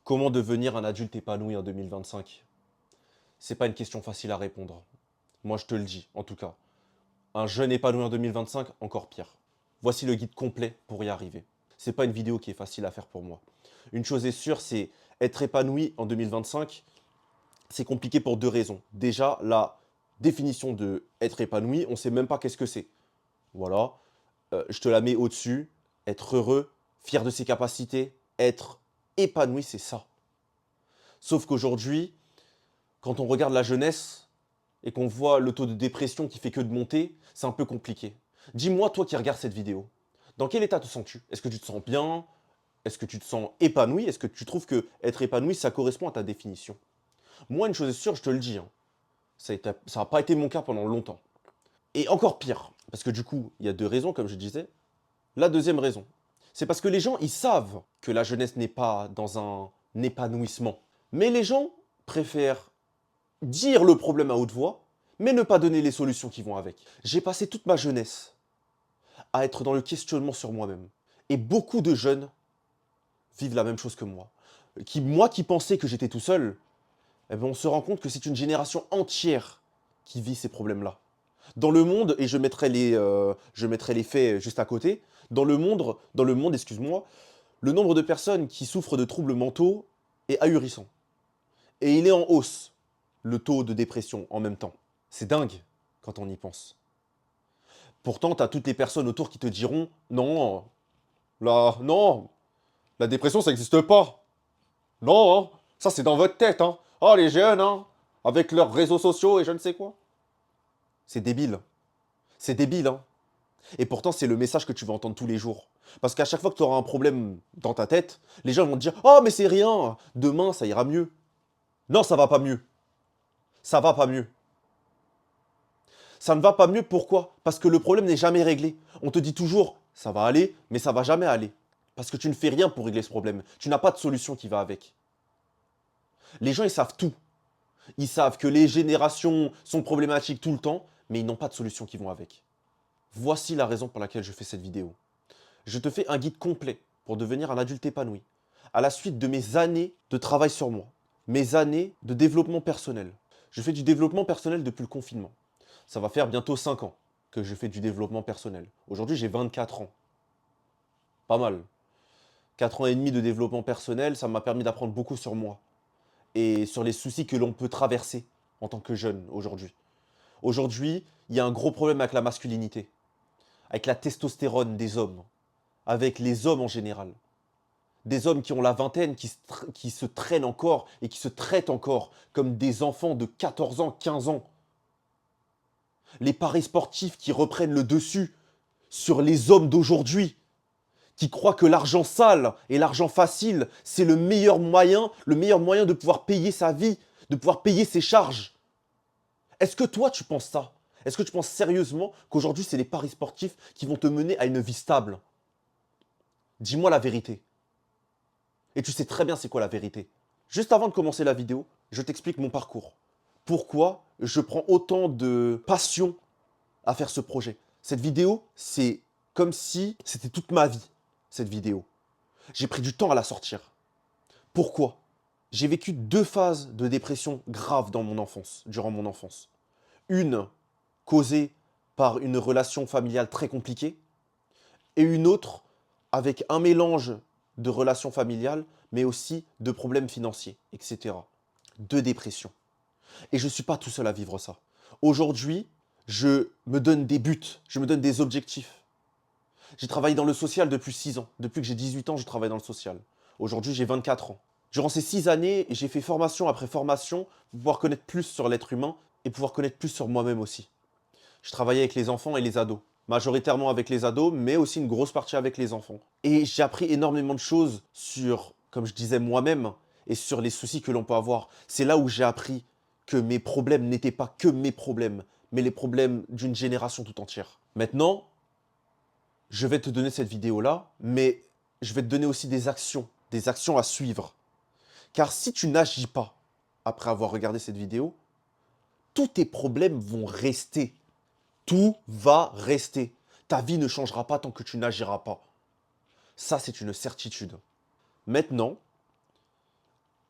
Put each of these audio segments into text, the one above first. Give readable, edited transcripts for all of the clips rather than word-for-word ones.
Comment devenir un adulte épanoui en 2025? C'est pas une question facile à répondre. Moi, je te le dis, en tout cas. Un jeune épanoui en 2025, encore pire. Voici le guide complet pour y arriver. C'est pas une vidéo qui est facile à faire pour moi. Une chose est sûre, c'est être épanoui en 2025, c'est compliqué pour deux raisons. Déjà, la définition de être épanoui, on sait même pas qu'est-ce que c'est. Voilà, je te la mets au-dessus. Être heureux, fier de ses capacités, être épanoui, c'est ça. Sauf qu'aujourd'hui, quand on regarde la jeunesse et qu'on voit le taux de dépression qui fait que de monter, c'est un peu compliqué. Dis-moi, toi qui regardes cette vidéo, dans quel état te sens-tu? Est-ce que tu te sens bien? Est-ce que tu te sens épanoui? Est-ce que tu trouves que être épanoui, ça correspond à ta définition? Moi, une chose est sûre, je te le dis, hein, ça n'a pas été mon cas pendant longtemps. Et encore pire, parce que du coup, il y a deux raisons, comme je disais. La deuxième raison, c'est parce que les gens, ils savent que la jeunesse n'est pas dans un épanouissement. Mais les gens préfèrent dire le problème à haute voix, mais ne pas donner les solutions qui vont avec. J'ai passé toute ma jeunesse à être dans le questionnement sur moi-même. Et beaucoup de jeunes vivent la même chose que moi. Moi qui pensais que j'étais tout seul, eh ben on se rend compte que c'est une génération entière qui vit ces problèmes-là. Dans le monde, et je mettrai les faits juste à côté, dans le monde, excuse-moi, le nombre de personnes qui souffrent de troubles mentaux est ahurissant. Et il est en hausse, le taux de dépression en même temps. C'est dingue quand on y pense. Pourtant, tu as toutes les personnes autour qui te diront non, non, la dépression, ça n'existe pas. Non, hein, ça c'est dans votre tête. Hein. Oh, les jeunes, hein, avec leurs réseaux sociaux et je ne sais quoi. C'est débile. C'est débile, hein. Et pourtant, c'est le message que tu vas entendre tous les jours. Parce qu'à chaque fois que tu auras un problème dans ta tête, les gens vont te dire oh, mais c'est rien, demain ça ira mieux. Non, ça va pas mieux. Ça va pas mieux. Ça ne va pas mieux, pourquoi? Parce que le problème n'est jamais réglé. On te dit toujours, ça va aller, mais ça va jamais aller. Parce que tu ne fais rien pour régler ce problème. Tu n'as pas de solution qui va avec. Les gens, ils savent tout. Ils savent que les générations sont problématiques tout le temps, mais ils n'ont pas de solution qui vont avec. Voici la raison pour laquelle je fais cette vidéo. Je te fais un guide complet pour devenir un adulte épanoui, à la suite de mes années de travail sur moi, mes années de développement personnel. Je fais du développement personnel depuis le confinement. Ça va faire bientôt 5 ans que je fais du développement personnel. Aujourd'hui, j'ai 24 ans. Pas mal. 4 ans et demi de développement personnel, ça m'a permis d'apprendre beaucoup sur moi et sur les soucis que l'on peut traverser en tant que jeune aujourd'hui. Aujourd'hui, il y a un gros problème avec la masculinité, avec la testostérone des hommes, avec les hommes en général. Des hommes qui ont la vingtaine, qui se traînent encore et qui se traitent encore comme des enfants de 14 ans, 15 ans. Les paris sportifs qui reprennent le dessus sur les hommes d'aujourd'hui, qui croient que l'argent sale et l'argent facile, c'est le meilleur moyen de pouvoir payer sa vie, de pouvoir payer ses charges. Est-ce que toi, tu penses ça? Est-ce que tu penses sérieusement qu'aujourd'hui, c'est les paris sportifs qui vont te mener à une vie stable? Dis-moi la vérité. Et tu sais très bien c'est quoi la vérité. Juste avant de commencer la vidéo, je t'explique mon parcours. Pourquoi je prends autant de passion à faire ce projet. Cette vidéo, c'est comme si c'était toute ma vie, cette vidéo. J'ai pris du temps à la sortir. Pourquoi? J'ai vécu deux phases de dépression graves dans mon enfance, durant mon enfance. Une causée par une relation familiale très compliquée et une autre avec un mélange de relations familiales, mais aussi de problèmes financiers, etc. Deux dépressions. Et je ne suis pas tout seul à vivre ça. Aujourd'hui, je me donne des buts, je me donne des objectifs. J'ai travaillé dans le social depuis 6 ans. Depuis que j'ai 18 ans, je travaille dans le social. Aujourd'hui, j'ai 24 ans. Durant ces 6 années, j'ai fait formation après formation pour pouvoir connaître plus sur l'être humain et pouvoir connaître plus sur moi-même aussi. Je travaillais avec les enfants et les ados. Majoritairement avec les ados, mais aussi une grosse partie avec les enfants. Et j'ai appris énormément de choses sur, comme je disais, moi-même et sur les soucis que l'on peut avoir. C'est là où j'ai appris que mes problèmes n'étaient pas que mes problèmes, mais les problèmes d'une génération tout entière. Maintenant, je vais te donner cette vidéo-là, mais je vais te donner aussi des actions à suivre. Car si tu n'agis pas après avoir regardé cette vidéo, tous tes problèmes vont rester. Tout va rester. Ta vie ne changera pas tant que tu n'agiras pas. Ça, c'est une certitude. Maintenant,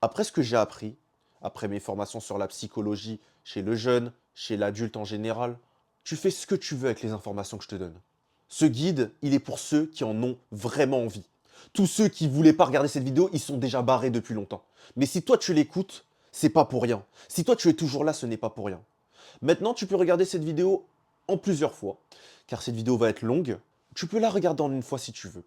Après ce que j'ai appris, après mes formations sur la psychologie, chez le jeune, chez l'adulte en général, tu fais ce que tu veux avec les informations que je te donne. Ce guide, il est pour ceux qui en ont vraiment envie. Tous ceux qui voulaient pas regarder cette vidéo, ils sont déjà barrés depuis longtemps. Mais si toi tu l'écoutes, c'est pas pour rien. Si toi tu es toujours là, ce n'est pas pour rien. Maintenant, tu peux regarder cette vidéo en plusieurs fois, car cette vidéo va être longue. Tu peux la regarder en une fois si tu veux.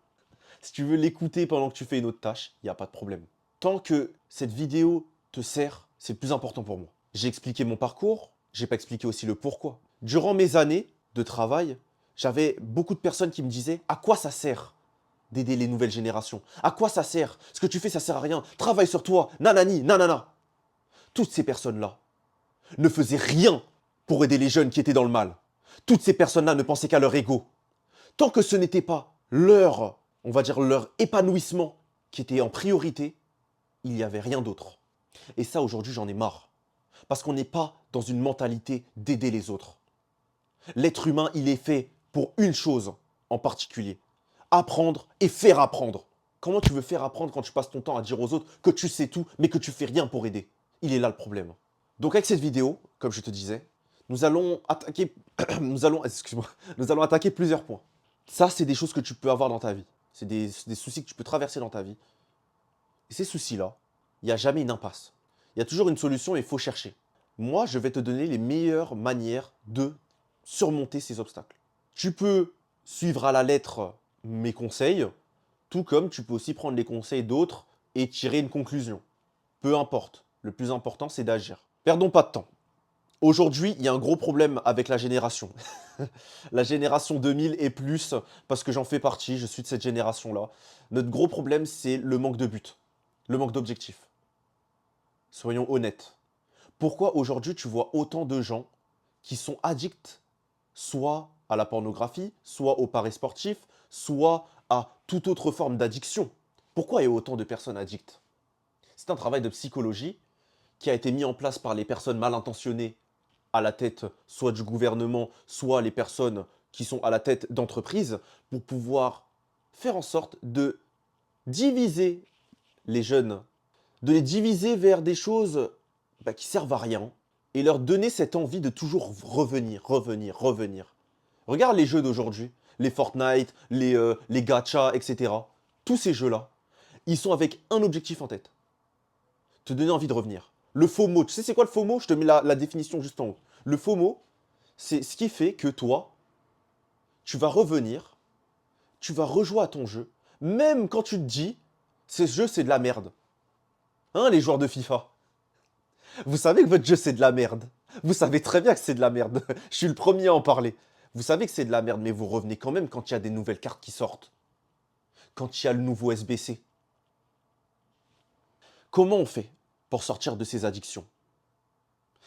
Si tu veux l'écouter pendant que tu fais une autre tâche, il n'y a pas de problème. Tant que cette vidéo te sert, c'est le plus important pour moi. J'ai expliqué mon parcours, j'ai pas expliqué aussi le pourquoi. Durant mes années de travail, j'avais beaucoup de personnes qui me disaient à quoi ça sert d'aider les nouvelles générations. À quoi ça sert? Ce que tu fais, ça sert à rien. Travaille sur toi, nanani, nanana. Toutes ces personnes-là ne faisaient rien pour aider les jeunes qui étaient dans le mal. Toutes ces personnes-là ne pensaient qu'à leur ego. Tant que ce n'était pas leur, on va dire leur épanouissement qui était en priorité, il n'y avait rien d'autre. Et ça, aujourd'hui, j'en ai marre. Parce qu'on n'est pas dans une mentalité d'aider les autres. L'être humain, il est fait pour une chose en particulier. Apprendre et faire apprendre. Comment tu veux faire apprendre quand tu passes ton temps à dire aux autres que tu sais tout, mais que tu fais rien pour aider? Il est là le problème. Donc avec cette vidéo, comme je te disais, nous allons attaquer, nous allons attaquer plusieurs points. Ça, c'est des choses que tu peux avoir dans ta vie. C'est des soucis que tu peux traverser dans ta vie. Et ces soucis-là, il n'y a jamais une impasse. Il y a toujours une solution et il faut chercher. Moi, je vais te donner les meilleures manières de surmonter ces obstacles. Tu peux suivre à la lettre mes conseils, tout comme tu peux aussi prendre les conseils d'autres et tirer une conclusion. Peu importe. Le plus important, c'est d'agir. Perdons pas de temps. Aujourd'hui, il y a un gros problème avec la génération. La génération 2000 et plus, parce que j'en fais partie, je suis de cette génération-là. Notre gros problème, c'est le manque de but, le manque d'objectif. Soyons honnêtes. Pourquoi aujourd'hui tu vois autant de gens qui sont addicts soit à la pornographie, soit au paris sportif, soit à toute autre forme d'addiction? Pourquoi il y a autant de personnes addictes? C'est un travail de psychologie qui a été mis en place par les personnes mal intentionnées à la tête soit du gouvernement, soit les personnes qui sont à la tête d'entreprises, pour pouvoir faire en sorte de diviser les jeunes, de les diviser vers des choses qui servent à rien, et leur donner cette envie de toujours revenir, revenir, revenir. Regarde les jeux d'aujourd'hui, les Fortnite, les gachas, etc. Tous ces jeux-là, ils sont avec un objectif en tête. Te donner envie de revenir. Le FOMO, tu sais c'est quoi le FOMO? Je te mets la définition juste en haut. Le FOMO, c'est ce qui fait que toi, tu vas revenir, tu vas rejouer à ton jeu, même quand tu te dis, ce jeu c'est de la merde. Hein, les joueurs de FIFA? Vous savez que votre jeu c'est de la merde. Vous savez très bien que c'est de la merde. Je suis le premier à en parler. Vous savez que c'est de la merde, mais vous revenez quand même quand il y a des nouvelles cartes qui sortent. Quand il y a le nouveau SBC. Comment on fait pour sortir de ces addictions?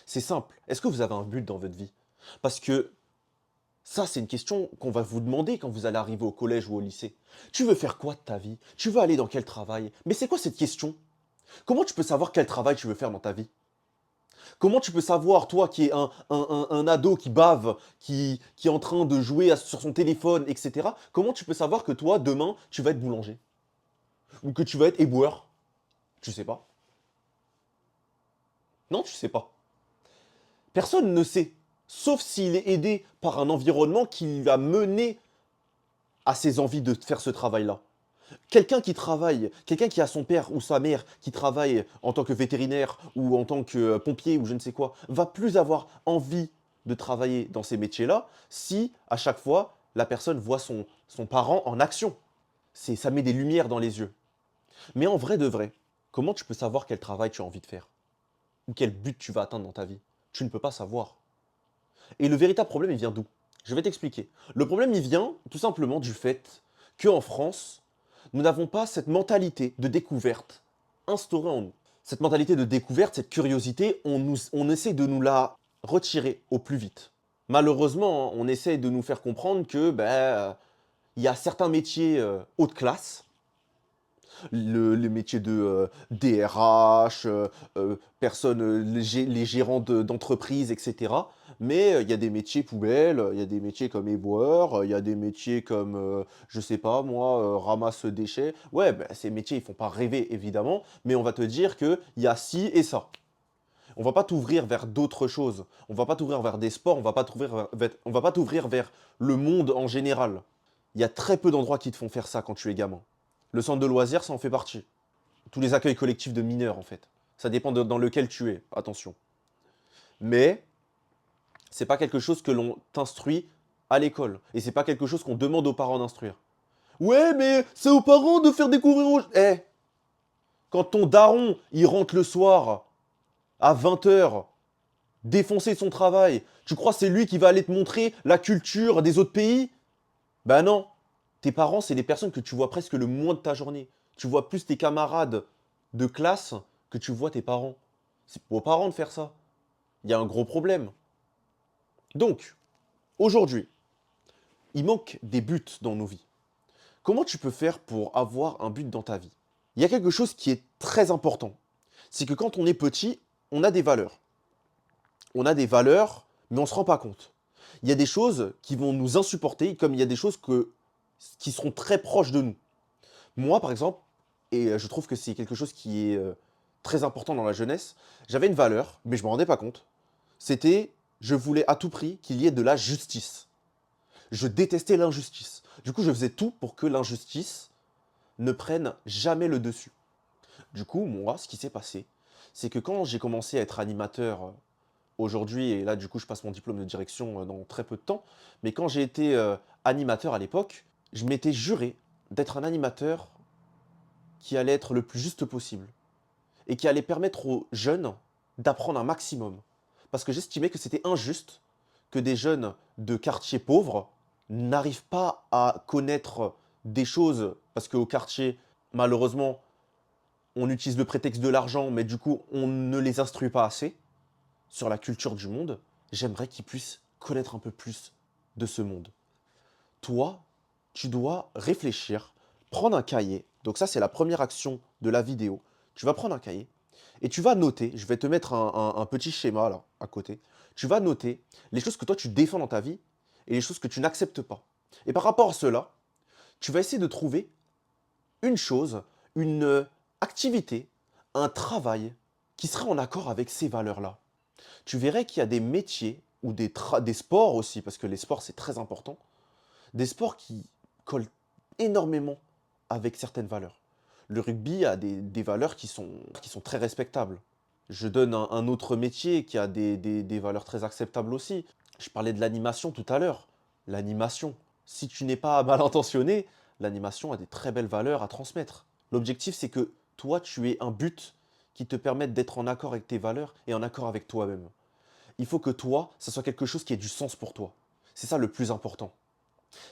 C'est simple. Est-ce que vous avez un but dans votre vie? Parce que ça, c'est une question qu'on va vous demander quand vous allez arriver au collège ou au lycée. Tu veux faire quoi de ta vie? Tu veux aller dans quel travail? Mais c'est quoi cette question? Comment tu peux savoir quel travail tu veux faire dans ta vie? Comment tu peux savoir, toi qui es un ado qui bave, qui est en train de jouer sur son téléphone, etc. Comment tu peux savoir que toi, demain, tu vas être boulanger? Ou que tu vas être éboueur? Tu sais pas. Non, tu sais pas. Personne ne sait. Sauf s'il est aidé par un environnement qui va mener à ses envies de faire ce travail-là. Quelqu'un qui travaille, quelqu'un qui a son père ou sa mère qui travaille en tant que vétérinaire ou en tant que pompier ou je ne sais quoi, va plus avoir envie de travailler dans ces métiers-là si, à chaque fois, la personne voit son parent en action. Ça met des lumières dans les yeux. Mais en vrai de vrai, comment tu peux savoir quel travail tu as envie de faire? Ou quel but tu vas atteindre dans ta vie? Tu ne peux pas savoir. Et le véritable problème, il vient d'où? Je vais t'expliquer. Le problème, il vient tout simplement du fait qu'en France, nous n'avons pas cette mentalité de découverte instaurée en nous. Cette mentalité de découverte, cette curiosité, on essaie de nous la retirer au plus vite. Malheureusement, on essaie de nous faire comprendre que il y a certains métiers haut de classe, les métiers de DRH, les gérants d'entreprise, etc. Mais il y a des métiers poubelles, il y a des métiers comme éboueur, il y a des métiers comme, je sais pas moi, ramasse déchets. Ouais, bah, ces métiers, ils font pas rêver, évidemment, mais on va te dire qu'il y a ci et ça. On va pas t'ouvrir vers d'autres choses. On va pas t'ouvrir vers des sports, on va pas t'ouvrir vers le monde en général. Il y a très peu d'endroits qui te font faire ça quand tu es gamin. Le centre de loisirs, ça en fait partie. Tous les accueils collectifs de mineurs, en fait. Ça dépend dans lequel tu es, attention. Mais c'est pas quelque chose que l'on t'instruit à l'école. Et c'est pas quelque chose qu'on demande aux parents d'instruire. Ouais, mais c'est aux parents de faire découvrir aux... Eh, quand ton daron, il rentre le soir à 20 h, défoncer son travail, tu crois que c'est lui qui va aller te montrer la culture des autres pays? Ben non. Tes parents, c'est les personnes que tu vois presque le moins de ta journée. Tu vois plus tes camarades de classe que tu vois tes parents. C'est aux parents de faire ça. Il y a un gros problème. Donc, aujourd'hui, il manque des buts dans nos vies. Comment tu peux faire pour avoir un but dans ta vie? Il y a quelque chose qui est très important. C'est que quand on est petit, on a des valeurs. On a des valeurs, mais on ne se rend pas compte. Il y a des choses qui vont nous insupporter, comme il y a des choses qui seront très proches de nous. Moi, par exemple, et je trouve que c'est quelque chose qui est très important dans la jeunesse, j'avais une valeur, mais je ne me rendais pas compte. C'était, je voulais à tout prix qu'il y ait de la justice. Je détestais l'injustice. Du coup, je faisais tout pour que l'injustice ne prenne jamais le dessus. Du coup, moi, ce qui s'est passé, c'est que quand j'ai commencé à être animateur aujourd'hui, et là, du coup, je passe mon diplôme de direction dans très peu de temps, mais quand j'ai été animateur à l'époque, je m'étais juré d'être un animateur qui allait être le plus juste possible et qui allait permettre aux jeunes d'apprendre un maximum. Parce que j'estimais que c'était injuste que des jeunes de quartiers pauvres n'arrivent pas à connaître des choses, parce qu'au quartier, malheureusement, on utilise le prétexte de l'argent, mais du coup, on ne les instruit pas assez sur la culture du monde. J'aimerais qu'ils puissent connaître un peu plus de ce monde. Toi, tu dois réfléchir, prendre un cahier. Donc ça, c'est la première action de la vidéo. Tu vas prendre un cahier et tu vas noter, je vais te mettre un petit schéma là, à côté. Tu vas noter les choses que toi, tu défends dans ta vie et les choses que tu n'acceptes pas. Et par rapport à cela, tu vas essayer de trouver une chose, une activité, un travail qui serait en accord avec ces valeurs-là. Tu verrais qu'il y a des métiers ou des sports aussi, parce que les sports, c'est très important, des sports qui collent énormément avec certaines valeurs. Le rugby a des valeurs qui sont très respectables. Je donne un autre métier qui a des valeurs très acceptables aussi. Je parlais de l'animation tout à l'heure. L'animation, si tu n'es pas mal intentionné, l'animation a des très belles valeurs à transmettre. L'objectif, c'est que toi, tu aies un but qui te permette d'être en accord avec tes valeurs et en accord avec toi-même. Il faut que toi, ça soit quelque chose qui ait du sens pour toi. C'est ça le plus important.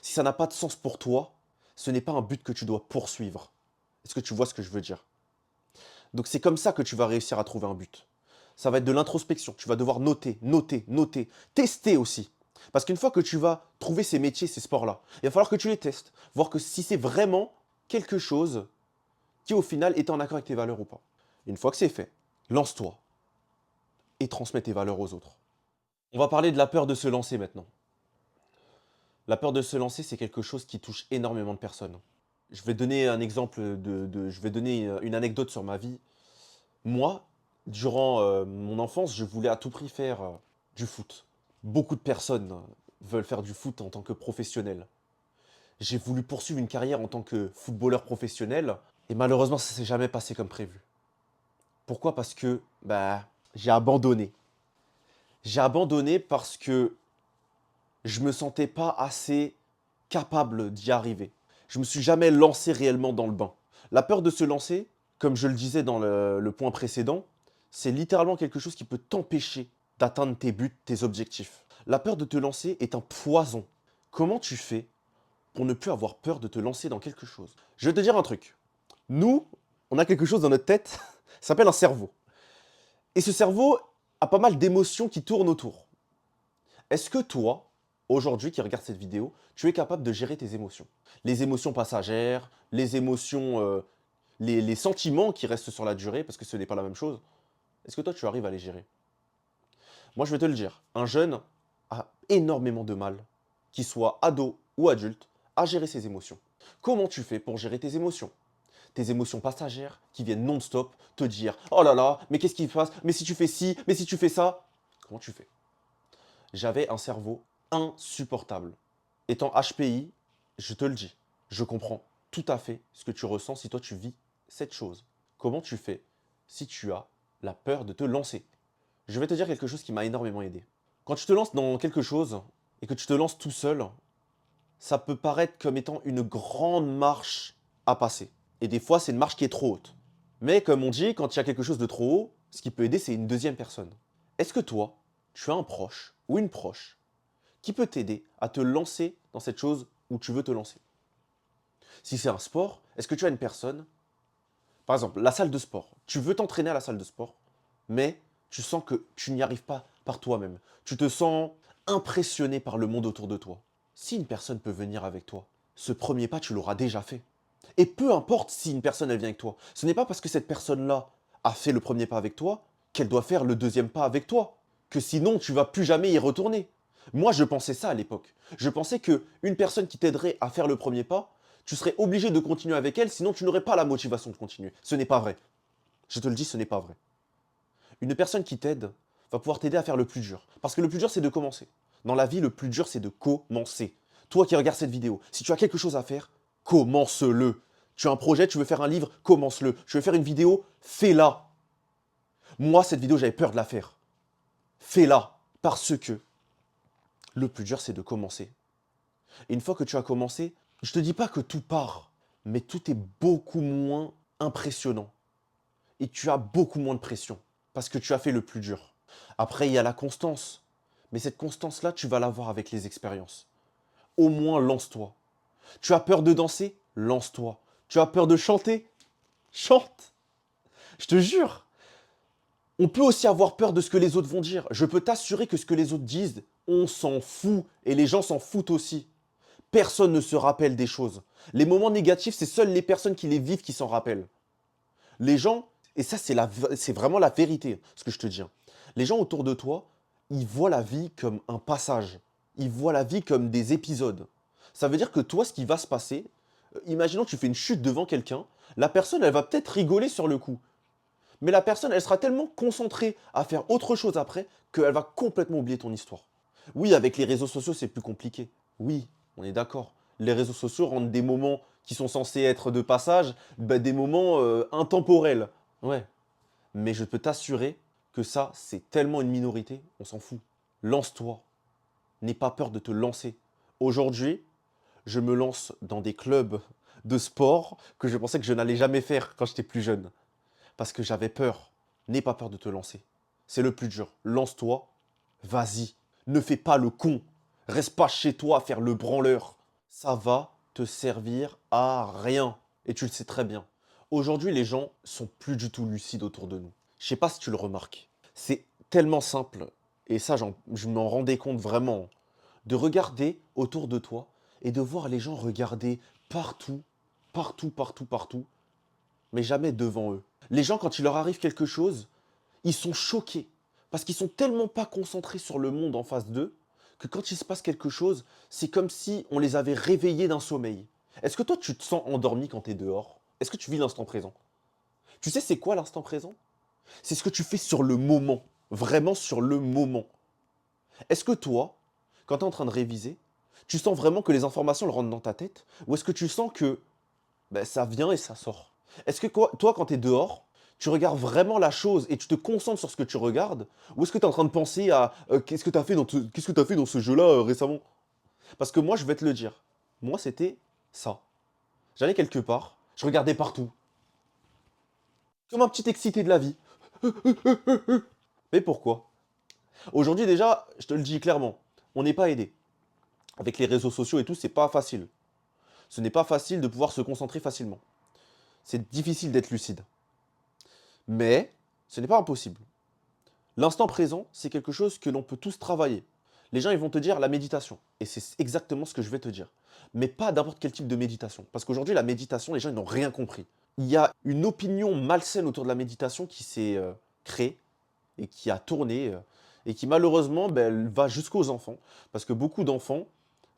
Si ça n'a pas de sens pour toi, ce n'est pas un but que tu dois poursuivre. Est-ce que tu vois ce que je veux dire? Donc c'est comme ça que tu vas réussir à trouver un but. Ça va être de l'introspection. Tu vas devoir noter, noter, noter, tester aussi. Parce qu'une fois que tu vas trouver ces métiers, ces sports-là, il va falloir que tu les testes, voir que si c'est vraiment quelque chose qui au final est en accord avec tes valeurs ou pas. Une fois que c'est fait, lance-toi et transmets tes valeurs aux autres. On va parler de la peur de se lancer maintenant. La peur de se lancer, c'est quelque chose qui touche énormément de personnes. Je vais donner un exemple je vais donner une anecdote sur ma vie. Moi, durant mon enfance, je voulais à tout prix faire du foot. Beaucoup de personnes veulent faire du foot en tant que professionnel. J'ai voulu poursuivre une carrière en tant que footballeur professionnel et malheureusement, ça s'est jamais passé comme prévu. Pourquoi? Parce que j'ai abandonné. J'ai abandonné parce que je me sentais pas assez capable d'y arriver. Je me suis jamais lancé réellement dans le bain. La peur de se lancer, comme je le disais dans le point précédent, c'est littéralement quelque chose qui peut t'empêcher d'atteindre tes buts, tes objectifs. La peur de te lancer est un poison. Comment tu fais pour ne plus avoir peur de te lancer dans quelque chose? Je vais te dire un truc. Nous, on a quelque chose dans notre tête, ça s'appelle un cerveau. Et ce cerveau a pas mal d'émotions qui tournent autour. Est-ce que toi, aujourd'hui, qui regarde cette vidéo, tu es capable de gérer tes émotions? Les émotions passagères, les sentiments qui restent sur la durée, parce que ce n'est pas la même chose, est-ce que toi, tu arrives à les gérer? Moi, je vais te le dire, un jeune a énormément de mal, qu'il soit ado ou adulte, à gérer ses émotions. Comment tu fais pour gérer tes émotions? Tes émotions passagères qui viennent non-stop te dire: «Oh là là, mais qu'est-ce qui se passe? Mais si tu fais ci, mais si tu fais ça?» Comment tu fais? J'avais un cerveau insupportable. Étant HPI, je te le dis, je comprends tout à fait ce que tu ressens si toi tu vis cette chose. Comment tu fais si tu as la peur de te lancer? Je vais te dire quelque chose qui m'a énormément aidé. Quand tu te lances dans quelque chose et que tu te lances tout seul, ça peut paraître comme étant une grande marche à passer. Et des fois, c'est une marche qui est trop haute. Mais comme on dit, quand il y a quelque chose de trop haut, ce qui peut aider, c'est une deuxième personne. Est-ce que toi, tu as un proche ou une proche qui peut t'aider à te lancer dans cette chose où tu veux te lancer? Si c'est un sport, est-ce que tu as une personne, par exemple, la salle de sport, tu veux t'entraîner à la salle de sport, mais tu sens que tu n'y arrives pas par toi-même. Tu te sens impressionné par le monde autour de toi. Si une personne peut venir avec toi, ce premier pas, tu l'auras déjà fait. Et peu importe si une personne, elle vient avec toi, ce n'est pas parce que cette personne-là a fait le premier pas avec toi qu'elle doit faire le deuxième pas avec toi. Que sinon, tu vas plus jamais y retourner. Moi, je pensais ça à l'époque. Je pensais que une personne qui t'aiderait à faire le premier pas, tu serais obligé de continuer avec elle, sinon tu n'aurais pas la motivation de continuer. Ce n'est pas vrai. Je te le dis, ce n'est pas vrai. Une personne qui t'aide va pouvoir t'aider à faire le plus dur. Parce que le plus dur, c'est de commencer. Dans la vie, le plus dur, c'est de commencer. Toi qui regardes cette vidéo, si tu as quelque chose à faire, commence-le. Tu as un projet, tu veux faire un livre, commence-le. Tu veux faire une vidéo, fais-la. Moi, cette vidéo, j'avais peur de la faire. Fais-la. Parce que le plus dur, c'est de commencer. Et une fois que tu as commencé, je te dis pas que tout part, mais tout est beaucoup moins impressionnant. Et tu as beaucoup moins de pression parce que tu as fait le plus dur. Après, il y a la constance. Mais cette constance-là, tu vas l'avoir avec les expériences. Au moins, lance-toi. Tu as peur de danser? Lance-toi. Tu as peur de chanter? Chante. Je te jure. On peut aussi avoir peur de ce que les autres vont dire. Je peux t'assurer que ce que les autres disent, on s'en fout. Et les gens s'en foutent aussi. Personne ne se rappelle des choses. Les moments négatifs, c'est seules les personnes qui les vivent qui s'en rappellent. Les gens, et ça c'est vraiment la vérité, ce que je te dis, hein. Les gens autour de toi, ils voient la vie comme un passage. Ils voient la vie comme des épisodes. Ça veut dire que toi, ce qui va se passer, imaginons que tu fais une chute devant quelqu'un, la personne, elle va peut-être rigoler sur le coup. Mais la personne, elle sera tellement concentrée à faire autre chose après qu'elle va complètement oublier ton histoire. Oui, avec les réseaux sociaux, c'est plus compliqué. Oui, on est d'accord. Les réseaux sociaux rendent des moments qui sont censés être de passage, bah, des moments intemporels. Ouais. Mais je peux t'assurer que ça, c'est tellement une minorité, on s'en fout. Lance-toi. N'aie pas peur de te lancer. Aujourd'hui, je me lance dans des clubs de sport que je pensais que je n'allais jamais faire quand j'étais plus jeune. Parce que j'avais peur. N'aie pas peur de te lancer. C'est le plus dur. Lance-toi. Vas-y. Ne fais pas le con. Reste pas chez toi à faire le branleur. Ça va te servir à rien. Et tu le sais très bien. Aujourd'hui, les gens sont plus du tout lucides autour de nous. Je sais pas si tu le remarques. C'est tellement simple. Et ça, je m'en rendais compte vraiment. De regarder autour de toi et de voir les gens regarder partout, partout, partout, partout, mais jamais devant eux. Les gens, quand il leur arrive quelque chose, ils sont choqués. Parce qu'ils sont tellement pas concentrés sur le monde en face d'eux, que quand il se passe quelque chose, c'est comme si on les avait réveillés d'un sommeil. Est-ce que toi, tu te sens endormi quand tu es dehors? Est-ce que tu vis l'instant présent? Tu sais, c'est quoi l'instant présent? C'est ce que tu fais sur le moment. Vraiment sur le moment. Est-ce que toi, quand tu es en train de réviser, tu sens vraiment que les informations elles rentrent dans ta tête? Ou est-ce que tu sens que ben, ça vient et ça sort? Est-ce que toi, quand tu es dehors, tu regardes vraiment la chose et tu te concentres sur ce que tu regardes? Ou est-ce que tu es en train de penser à qu'est-ce que tu as fait dans ce jeu-là récemment? Parce que moi, je vais te le dire. Moi, c'était ça. J'allais quelque part, je regardais partout. Comme un petit excité de la vie. Mais pourquoi? Aujourd'hui, déjà, je te le dis clairement, on n'est pas aidé. Avec les réseaux sociaux et tout, c'est pas facile. Ce n'est pas facile de pouvoir se concentrer facilement. C'est difficile d'être lucide. Mais ce n'est pas impossible. L'instant présent, c'est quelque chose que l'on peut tous travailler. Les gens, ils vont te dire la méditation. Et c'est exactement ce que je vais te dire. Mais pas n'importe quel type de méditation. Parce qu'aujourd'hui, la méditation, les gens, ils n'ont rien compris. Il y a une opinion malsaine autour de la méditation qui s'est créée et qui a tourné et qui malheureusement elle va jusqu'aux enfants. Parce que beaucoup d'enfants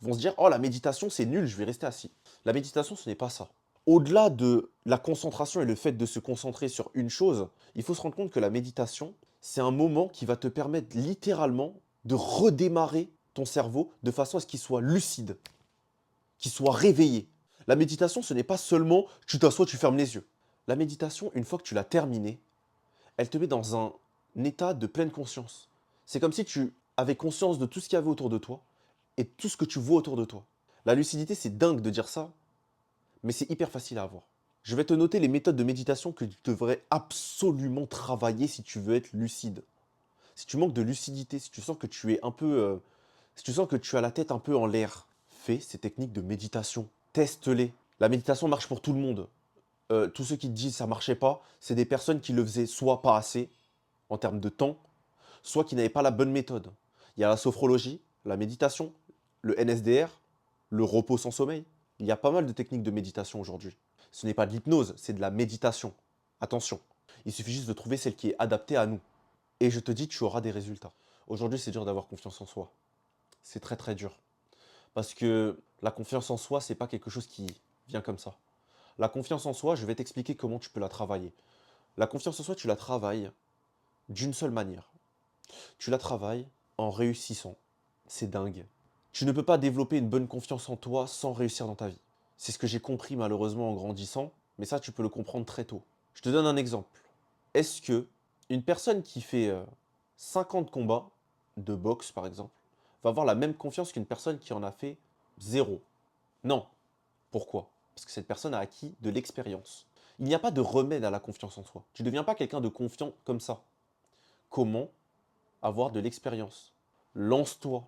vont se dire: «Oh la méditation c'est nul, je vais rester assis». La méditation ce n'est pas ça. Au-delà de la concentration et le fait de se concentrer sur une chose, il faut se rendre compte que la méditation, c'est un moment qui va te permettre littéralement de redémarrer ton cerveau de façon à ce qu'il soit lucide, qu'il soit réveillé. La méditation, ce n'est pas seulement tu t'assois, tu fermes les yeux. La méditation, une fois que tu l'as terminée, elle te met dans un état de pleine conscience. C'est comme si tu avais conscience de tout ce qu'il y avait autour de toi et tout ce que tu vois autour de toi. La lucidité, c'est dingue de dire ça, mais c'est hyper facile à avoir. Je vais te noter les méthodes de méditation que tu devrais absolument travailler si tu veux être lucide. Si tu manques de lucidité, si tu sens que tu es un peu, si tu sens que tu as la tête un peu en l'air, fais ces techniques de méditation. Teste-les. La méditation marche pour tout le monde. Tous ceux qui te disent ça marchait pas, c'est des personnes qui le faisaient soit pas assez en termes de temps, soit qui n'avaient pas la bonne méthode. Il y a la sophrologie, la méditation, le NSDR, le repos sans sommeil. Il y a pas mal de techniques de méditation aujourd'hui. Ce n'est pas de l'hypnose, c'est de la méditation. Attention, il suffit juste de trouver celle qui est adaptée à nous. Et je te dis, tu auras des résultats. Aujourd'hui, c'est dur d'avoir confiance en soi. C'est très très dur. Parce que la confiance en soi, c'est pas quelque chose qui vient comme ça. La confiance en soi, je vais t'expliquer comment tu peux la travailler. La confiance en soi, tu la travailles d'une seule manière. Tu la travailles en réussissant. C'est dingue. Tu ne peux pas développer une bonne confiance en toi sans réussir dans ta vie. C'est ce que j'ai compris malheureusement en grandissant, mais ça tu peux le comprendre très tôt. Je te donne un exemple. Est-ce que une personne qui fait 50 combats de boxe par exemple va avoir la même confiance qu'une personne qui en a fait zéro? Non. Pourquoi? Parce que cette personne a acquis de l'expérience. Il n'y a pas de remède à la confiance en soi. Tu ne deviens pas quelqu'un de confiant comme ça. Comment avoir de l'expérience? Lance-toi.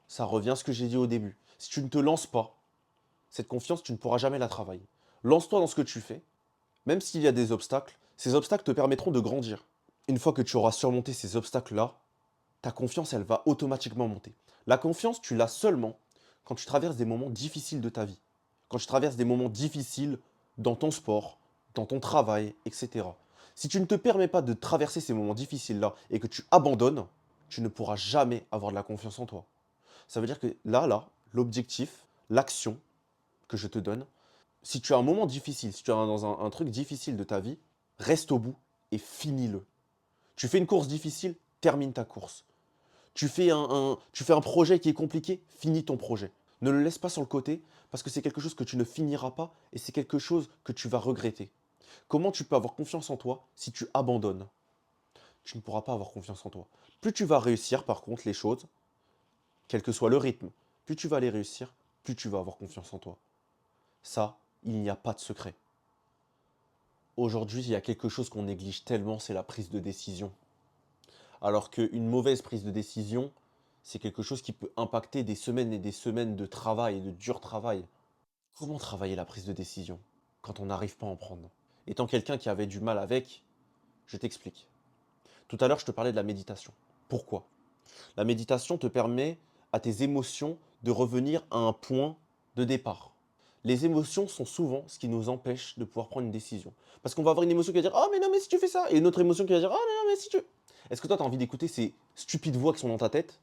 Ça revient à ce que j'ai dit au début. Si tu ne te lances pas, cette confiance, tu ne pourras jamais la travailler. Lance-toi dans ce que tu fais, même s'il y a des obstacles, ces obstacles te permettront de grandir. Une fois que tu auras surmonté ces obstacles-là, ta confiance, elle va automatiquement monter. La confiance, tu l'as seulement quand tu traverses des moments difficiles de ta vie. Quand tu traverses des moments difficiles dans ton sport, dans ton travail, etc. Si tu ne te permets pas de traverser ces moments difficiles-là et que tu abandonnes, tu ne pourras jamais avoir de la confiance en toi. Ça veut dire que l'objectif, l'action que je te donne, si tu as un moment difficile, si tu es dans un truc difficile de ta vie, reste au bout et finis-le. Tu fais une course difficile, termine ta course. Tu fais un projet qui est compliqué, finis ton projet. Ne le laisse pas sur le côté parce que c'est quelque chose que tu ne finiras pas et c'est quelque chose que tu vas regretter. Comment tu peux avoir confiance en toi si tu abandonnes? Tu ne pourras pas avoir confiance en toi. Plus tu vas réussir par contre les choses, quel que soit le rythme, plus tu vas les réussir, plus tu vas avoir confiance en toi. Ça, il n'y a pas de secret. Aujourd'hui, il y a quelque chose qu'on néglige tellement, c'est la prise de décision. Alors qu'une mauvaise prise de décision, c'est quelque chose qui peut impacter des semaines et des semaines de travail et de dur travail. Comment travailler la prise de décision quand on n'arrive pas à en prendre? Étant quelqu'un qui avait du mal avec, je t'explique. Tout à l'heure, je te parlais de la méditation. Pourquoi? La méditation te permet à tes émotions de revenir à un point de départ. Les émotions sont souvent ce qui nous empêche de pouvoir prendre une décision. Parce qu'on va avoir une émotion qui va dire: «Oh mais non, mais si tu fais ça!» et une autre émotion qui va dire: «Oh non, mais si tu...» Est-ce que toi, tu as envie d'écouter ces stupides voix qui sont dans ta tête?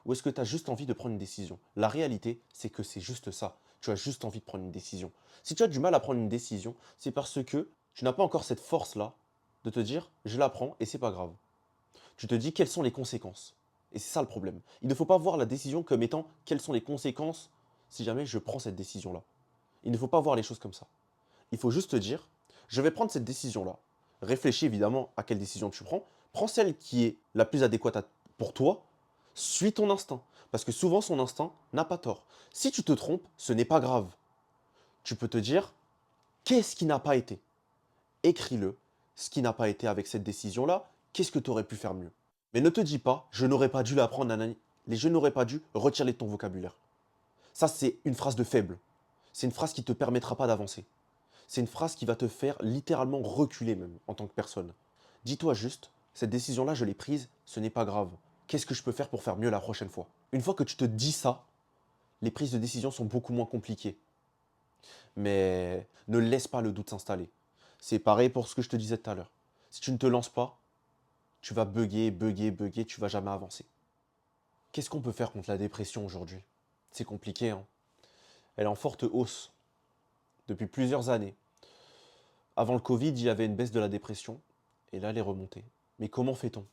Ou est-ce que tu as juste envie de prendre une décision? La réalité, c'est que c'est juste ça. Tu as juste envie de prendre une décision. Si tu as du mal à prendre une décision, c'est parce que tu n'as pas encore cette force-là de te dire: «Je la prends et c'est pas grave». Tu te dis: «Quelles sont les conséquences?» Et c'est ça le problème. Il ne faut pas voir la décision comme étant: «Quelles sont les conséquences si jamais je prends cette décision-là?» Il ne faut pas voir les choses comme ça. Il faut juste te dire: «Je vais prendre cette décision-là». Réfléchis évidemment à quelle décision tu prends. Prends celle qui est la plus adéquate pour toi. Suis ton instinct. Parce que souvent, son instinct n'a pas tort. Si tu te trompes, ce n'est pas grave. Tu peux te dire: «Qu'est-ce qui n'a pas été?» Écris-le. Ce qui n'a pas été avec cette décision-là, qu'est-ce que tu aurais pu faire mieux? Mais ne te dis pas: «Je n'aurais pas dû la prendre, nanani». Les «je n'aurais pas dû», retire-les de ton vocabulaire. Ça, c'est une phrase de faible. C'est une phrase qui ne te permettra pas d'avancer. C'est une phrase qui va te faire littéralement reculer même en tant que personne. Dis-toi juste: «Cette décision-là, je l'ai prise, ce n'est pas grave. Qu'est-ce que je peux faire pour faire mieux la prochaine fois?» Une fois que tu te dis ça, les prises de décision sont beaucoup moins compliquées. Mais ne laisse pas le doute s'installer. C'est pareil pour ce que je te disais tout à l'heure. Si tu ne te lances pas, tu vas bugger, tu vas jamais avancer. Qu'est-ce qu'on peut faire contre la dépression aujourd'hui? C'est compliqué, hein. Elle est en forte hausse depuis plusieurs années. Avant le Covid, il y avait une baisse de la dépression, et là, elle est remontée. Mais comment fait-on?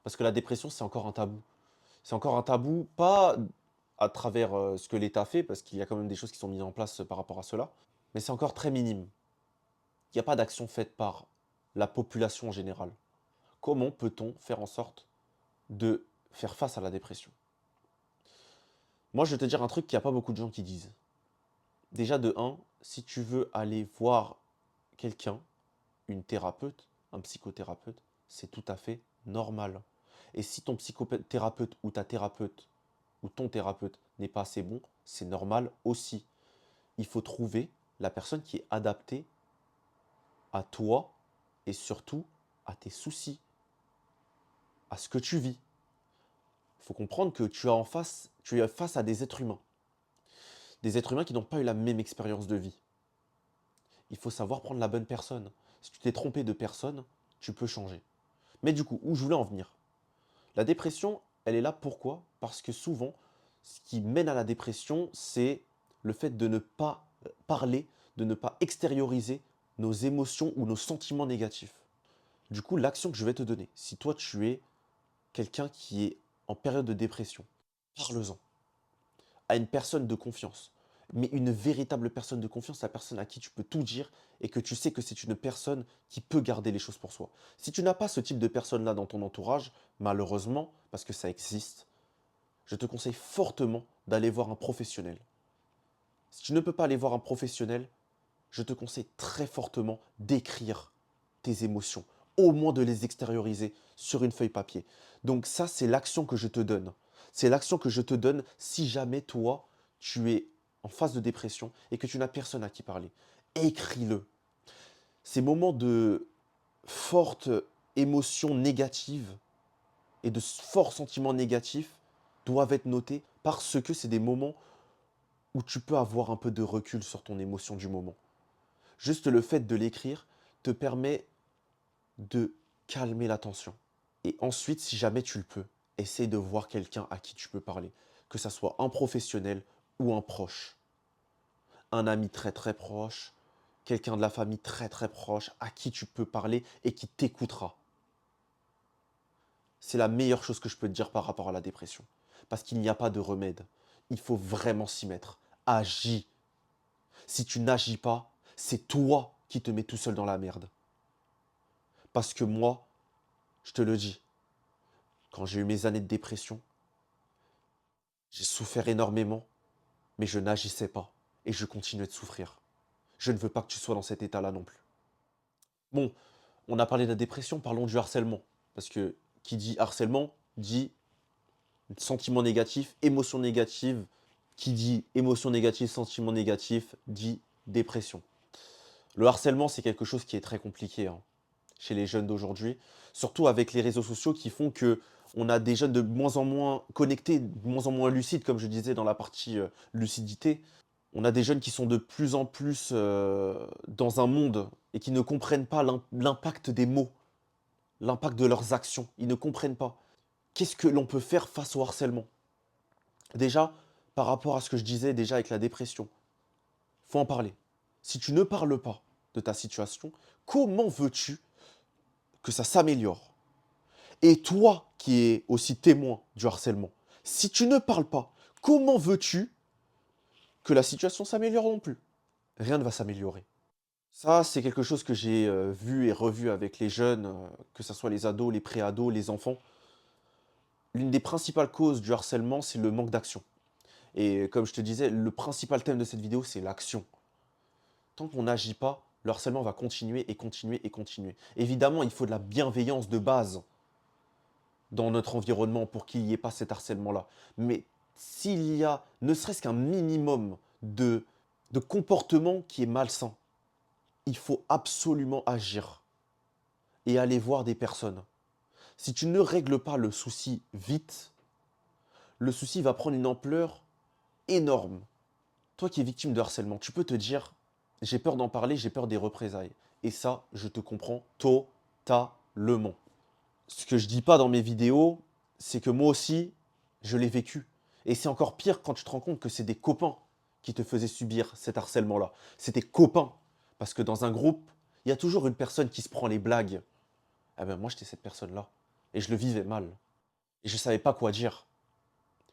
Parce que la dépression, c'est encore un tabou. C'est encore un tabou, pas à travers ce que l'État fait, parce qu'il y a quand même des choses qui sont mises en place par rapport à cela, mais c'est encore très minime. Il n'y a pas d'action faite par la population en général. Comment peut-on faire en sorte de faire face à la dépression? Moi, je vais te dire un truc qu'il n'y a pas beaucoup de gens qui disent. Déjà, de un, si tu veux aller voir quelqu'un, une thérapeute, un psychothérapeute, c'est tout à fait normal. Et si ton psychothérapeute ou ta thérapeute ou ton thérapeute n'est pas assez bon, c'est normal aussi. Il faut trouver la personne qui est adaptée à toi et surtout à tes soucis, à ce que tu vis. Il faut comprendre que tu es face à des êtres humains. Des êtres humains qui n'ont pas eu la même expérience de vie. Il faut savoir prendre la bonne personne. Si tu t'es trompé de personne, tu peux changer. Mais du coup, où je voulais en venir? La dépression, elle est là pourquoi? Parce que souvent, ce qui mène à la dépression, c'est le fait de ne pas parler, de ne pas extérioriser nos émotions ou nos sentiments négatifs. Du coup, l'action que je vais te donner, si toi tu es quelqu'un qui est en période de dépression, parle-en à une personne de confiance. Mais une véritable personne de confiance, la personne à qui tu peux tout dire et que tu sais que c'est une personne qui peut garder les choses pour soi. Si tu n'as pas ce type de personne-là dans ton entourage, malheureusement, parce que ça existe, je te conseille fortement d'aller voir un professionnel. Si tu ne peux pas aller voir un professionnel, je te conseille très fortement d'écrire tes émotions, au moins de les extérioriser sur une feuille papier. Donc ça, c'est l'action que je te donne. C'est l'action que je te donne si jamais toi, tu es en phase de dépression et que tu n'as personne à qui parler. Écris-le. Ces moments de fortes émotions négatives et de forts sentiments négatifs doivent être notés parce que c'est des moments où tu peux avoir un peu de recul sur ton émotion du moment. Juste le fait de l'écrire te permet de calmer la tension. Et ensuite, si jamais tu le peux, essaye de voir quelqu'un à qui tu peux parler, que ça soit un professionnel ou un proche, un ami très très proche, quelqu'un de la famille très très proche à qui tu peux parler et qui t'écoutera. C'est la meilleure chose que je peux te dire par rapport à la dépression. Parce qu'il n'y a pas de remède. Il faut vraiment s'y mettre. Agis. Si tu n'agis pas, c'est toi qui te mets tout seul dans la merde. Parce que moi, je te le dis, quand j'ai eu mes années de dépression, j'ai souffert énormément, mais je n'agissais pas. Et je continuais de souffrir. Je ne veux pas que tu sois dans cet état-là non plus. Bon, on a parlé de la dépression, parlons du harcèlement. Parce que qui dit harcèlement dit sentiment négatif, émotion négative. Qui dit émotion négative, sentiment négatif, dit dépression. Le harcèlement, c'est quelque chose qui est très compliqué hein, chez les jeunes d'aujourd'hui, surtout avec les réseaux sociaux qui font que on a des jeunes de moins en moins connectés, de moins en moins lucides, comme je disais dans la partie lucidité. On a des jeunes qui sont de plus en plus dans un monde et qui ne comprennent pas l'impact des mots, l'impact de leurs actions. Ils ne comprennent pas. Qu'est-ce que l'on peut faire face au harcèlement? Déjà, par rapport à ce que je disais déjà avec la dépression, faut en parler. Si tu ne parles pas de ta situation, comment veux-tu que ça s'améliore? Et toi, qui es aussi témoin du harcèlement, si tu ne parles pas, comment veux-tu que la situation s'améliore non plus? Rien ne va s'améliorer. Ça, c'est quelque chose que j'ai vu et revu avec les jeunes, que ce soit les ados, les pré-ados, les enfants. L'une des principales causes du harcèlement, c'est le manque d'action. Et comme je te disais, le principal thème de cette vidéo, c'est l'action. Tant qu'on n'agit pas, le harcèlement va continuer et continuer et continuer. Évidemment, il faut de la bienveillance de base dans notre environnement pour qu'il n'y ait pas cet harcèlement-là. Mais s'il y a ne serait-ce qu'un minimum de comportement qui est malsain, il faut absolument agir et aller voir des personnes. Si tu ne règles pas le souci vite, le souci va prendre une ampleur énorme. Toi qui es victime de harcèlement, tu peux te dire, j'ai peur d'en parler, j'ai peur des représailles. Et ça, je te comprends totalement. Ce que je dis pas dans mes vidéos, c'est que moi aussi, je l'ai vécu. Et c'est encore pire quand tu te rends compte que c'est des copains qui te faisaient subir cet harcèlement-là. C'est tes copains. Parce que dans un groupe, il y a toujours une personne qui se prend les blagues. Eh ben moi, j'étais cette personne-là. Et je le vivais mal. Et je savais pas quoi dire.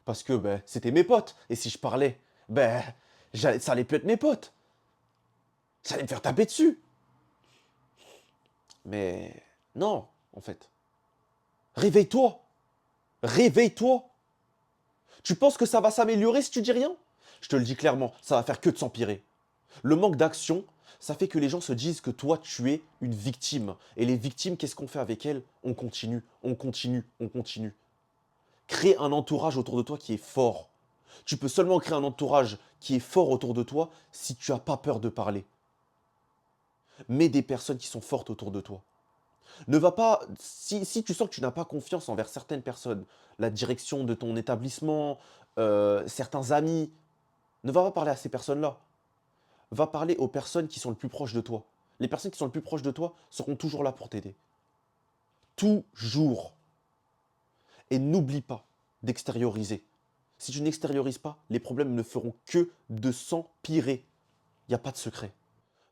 Parce que ben, c'était mes potes. Et si je parlais, ben, ça allait plus être mes potes. Ça allait me faire taper dessus. Mais non, en fait. Réveille-toi. Réveille-toi. Tu penses que ça va s'améliorer si tu dis rien? Je te le dis clairement, ça va faire que de s'empirer. Le manque d'action, ça fait que les gens se disent que toi, tu es une victime. Et les victimes, qu'est-ce qu'on fait avec elles? On continue, on continue, on continue. Crée un entourage autour de toi qui est fort. Tu peux seulement créer un entourage qui est fort autour de toi si tu n'as pas peur de parler. Mets des personnes qui sont fortes autour de toi. Ne va pas, si tu sens que tu n'as pas confiance envers certaines personnes, la direction de ton établissement, certains amis, ne va pas parler à ces personnes-là. Va parler aux personnes qui sont le plus proches de toi. Les personnes qui sont le plus proches de toi seront toujours là pour t'aider. Toujours. Et n'oublie pas d'extérioriser. Si tu n'extériorises pas, les problèmes ne feront que de s'empirer. Il n'y a pas de secret.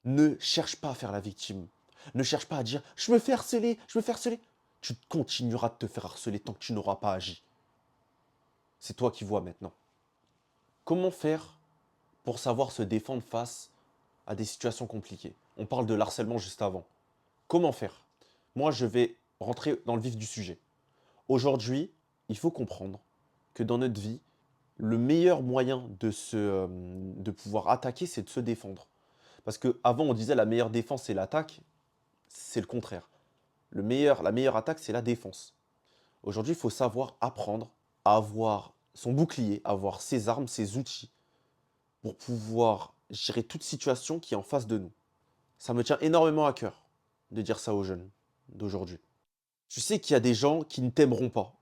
Ne cherche pas à faire la victime. Ne cherche pas à dire « je me fais harceler, je me fais harceler ». Tu continueras de te faire harceler tant que tu n'auras pas agi. C'est toi qui vois maintenant. Comment faire pour savoir se défendre face à des situations compliquées? On parle de l'harcèlement juste avant. Comment faire? Moi, je vais rentrer dans le vif du sujet. Aujourd'hui, il faut comprendre que dans notre vie, le meilleur moyen de pouvoir attaquer, c'est de se défendre. Parce qu'avant, on disait la meilleure défense, c'est l'attaque. C'est le contraire. La meilleure attaque, c'est la défense. Aujourd'hui, il faut savoir apprendre à avoir son bouclier, avoir ses armes, ses outils pour pouvoir gérer toute situation qui est en face de nous. Ça me tient énormément à cœur de dire ça aux jeunes d'aujourd'hui. Tu sais qu'il y a des gens qui ne t'aimeront pas.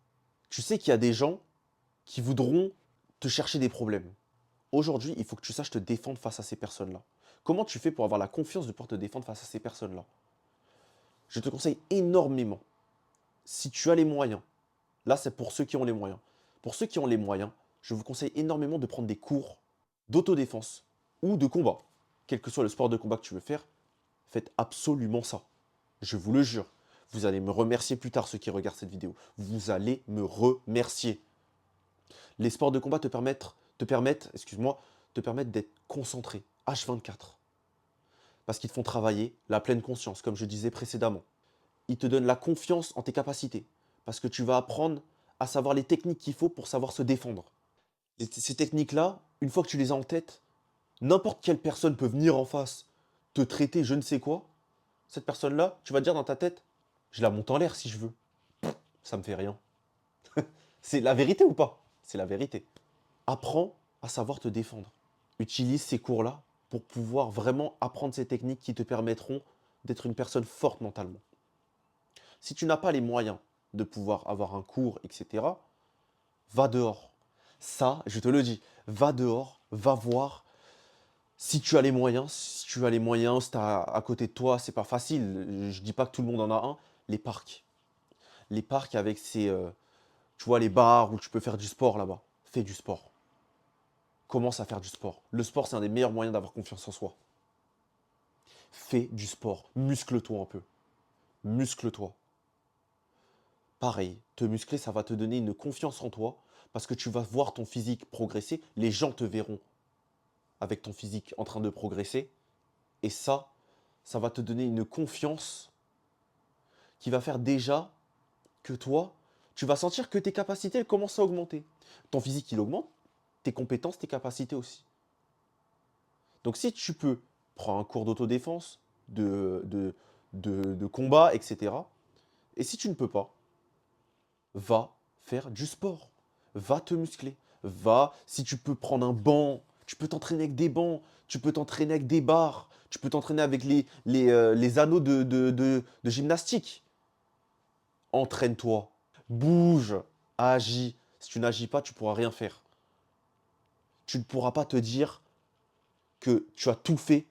Tu sais qu'il y a des gens qui voudront te chercher des problèmes. Aujourd'hui, il faut que tu saches te défendre face à ces personnes-là. Comment tu fais pour avoir la confiance de pouvoir te défendre face à ces personnes-là? Je te conseille énormément, si tu as les moyens, là c'est pour ceux qui ont les moyens, pour ceux qui ont les moyens, je vous conseille énormément de prendre des cours d'autodéfense ou de combat. Quel que soit le sport de combat que tu veux faire, faites absolument ça. Je vous le jure. Vous allez me remercier plus tard, ceux qui regardent cette vidéo. Vous allez me remercier. Les sports de combat excuse-moi, te permettent d'être concentré, H24. Parce qu'ils te font travailler la pleine conscience, comme je disais précédemment. Ils te donnent la confiance en tes capacités. Parce que tu vas apprendre à savoir les techniques qu'il faut pour savoir se défendre. Et ces techniques-là, une fois que tu les as en tête, n'importe quelle personne peut venir en face, te traiter je ne sais quoi. Cette personne-là, tu vas te dire dans ta tête, je la monte en l'air si je veux. Ça me fait rien. C'est la vérité ou pas? C'est la vérité. Apprends à savoir te défendre. Utilise ces cours-là pour pouvoir vraiment apprendre ces techniques qui te permettront d'être une personne forte mentalement. Si tu n'as pas les moyens de pouvoir avoir un cours, etc., va dehors. Ça, je te le dis, va dehors, va voir. Si tu as les moyens, si tu as les moyens, si tu as à côté de toi, c'est pas facile. Je dis pas que tout le monde en a un. Les parcs. Les parcs avec ces, tu vois, les bars où tu peux faire du sport là-bas. Fais du sport. Commence à faire du sport. Le sport, c'est un des meilleurs moyens d'avoir confiance en soi. Fais du sport. Muscle-toi un peu. Muscle-toi. Pareil, te muscler, ça va te donner une confiance en toi parce que tu vas voir ton physique progresser. Les gens te verront avec ton physique en train de progresser. Et ça va te donner une confiance qui va faire déjà que toi, tu vas sentir que tes capacités, elles commencent à augmenter. Ton physique, il augmente, tes compétences, tes capacités aussi. Donc si tu peux, prends un cours d'autodéfense, de combat, etc. Et si tu ne peux pas, va faire du sport. Va te muscler. Va, si tu peux prendre un banc, tu peux t'entraîner avec des bancs, tu peux t'entraîner avec des barres, tu peux t'entraîner avec les anneaux de gymnastique. Entraîne-toi, bouge, agis. Si tu n'agis pas, tu ne pourras rien faire. Tu ne pourras pas te dire que tu as tout fait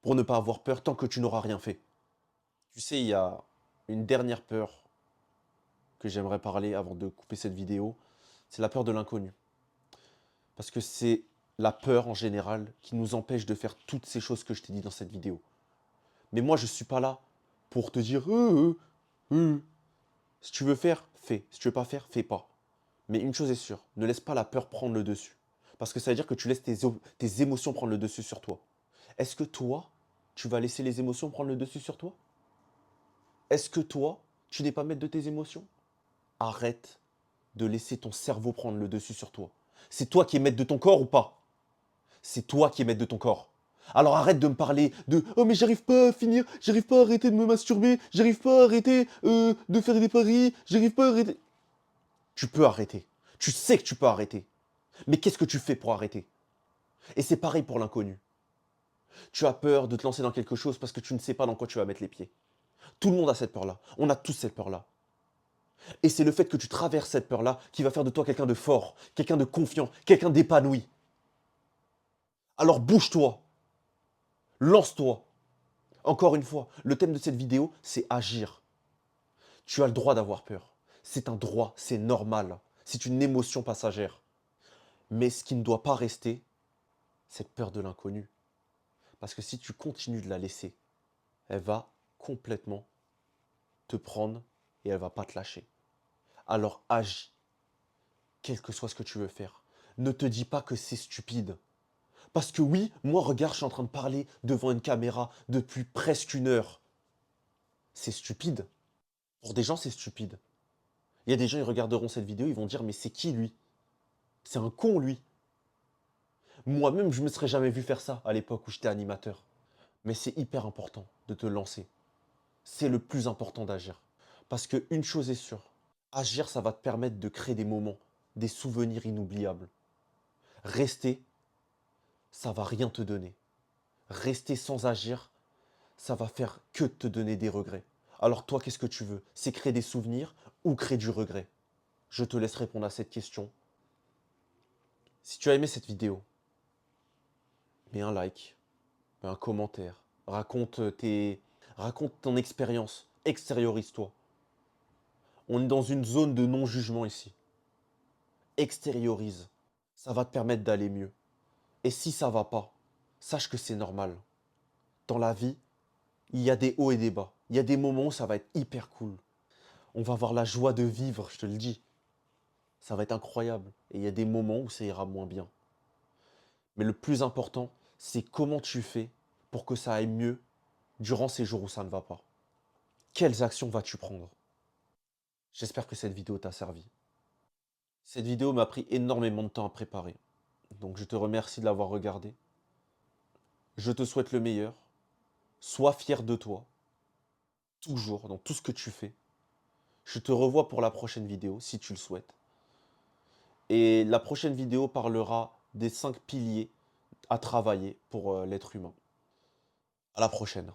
pour ne pas avoir peur tant que tu n'auras rien fait. Tu sais, il y a une dernière peur que j'aimerais parler avant de couper cette vidéo, c'est la peur de l'inconnu. Parce que c'est la peur en général qui nous empêche de faire toutes ces choses que je t'ai dit dans cette vidéo. Mais moi, je ne suis pas là pour te dire si tu veux faire, fais. Si tu veux pas faire, fais pas. Mais une chose est sûre, ne laisse pas la peur prendre le dessus. Parce que ça veut dire que tu laisses tes émotions prendre le dessus sur toi. Est-ce que toi, tu vas laisser les émotions prendre le dessus sur toi? Est-ce que toi, tu n'es pas maître de tes émotions? Arrête de laisser ton cerveau prendre le dessus sur toi. C'est toi qui es maître de ton corps ou pas? C'est toi qui es maître de ton corps. Alors arrête de me parler de «Oh mais j'arrive pas à finir, j'arrive pas à arrêter de me masturber, j'arrive pas à arrêter de faire des paris, j'arrive pas à arrêter...» Tu peux arrêter. Tu sais que tu peux arrêter. Mais qu'est-ce que tu fais pour arrêter? Et c'est pareil pour l'inconnu. Tu as peur de te lancer dans quelque chose parce que tu ne sais pas dans quoi tu vas mettre les pieds. Tout le monde a cette peur-là. On a tous cette peur-là. Et c'est le fait que tu traverses cette peur-là qui va faire de toi quelqu'un de fort, quelqu'un de confiant, quelqu'un d'épanoui. Alors bouge-toi, lance-toi. Encore une fois, le thème de cette vidéo, c'est agir. Tu as le droit d'avoir peur. C'est un droit, c'est normal. C'est une émotion passagère. Mais ce qui ne doit pas rester, c'est cette peur de l'inconnu. Parce que si tu continues de la laisser, elle va complètement te prendre et elle va pas te lâcher. Alors agis, quel que soit ce que tu veux faire. Ne te dis pas que c'est stupide. Parce que oui, moi regarde, je suis en train de parler devant une caméra depuis presque 1 heure. C'est stupide. Pour des gens, c'est stupide. Il y a des gens, ils regarderont cette vidéo, ils vont dire mais c'est qui lui? C'est un con lui. Moi-même, je ne me serais jamais vu faire ça à l'époque où j'étais animateur. Mais c'est hyper important de te lancer. C'est le plus important d'agir. Parce qu'une chose est sûre, agir, ça va te permettre de créer des moments, des souvenirs inoubliables. Rester, ça va rien te donner. Rester sans agir, ça va faire que te donner des regrets. Alors toi, qu'est-ce que tu veux? C'est créer des souvenirs ou créer du regret? Je te laisse répondre à cette question. Si tu as aimé cette vidéo, mets un like, mets un commentaire, raconte ton expérience, extériorise-toi. On est dans une zone de non-jugement ici. Extériorise. Ça va te permettre d'aller mieux. Et si ça va pas, sache que c'est normal. Dans la vie, il y a des hauts et des bas. Il y a des moments où ça va être hyper cool. On va avoir la joie de vivre, je te le dis. Ça va être incroyable. Et il y a des moments où ça ira moins bien. Mais le plus important, c'est comment tu fais pour que ça aille mieux durant ces jours où ça ne va pas. Quelles actions vas-tu prendre? J'espère que cette vidéo t'a servi. Cette vidéo m'a pris énormément de temps à préparer. Donc je te remercie de l'avoir regardée. Je te souhaite le meilleur. Sois fier de toi. Toujours, dans tout ce que tu fais. Je te revois pour la prochaine vidéo, si tu le souhaites. Et la prochaine vidéo parlera des 5 piliers à travailler pour l'être humain. À la prochaine.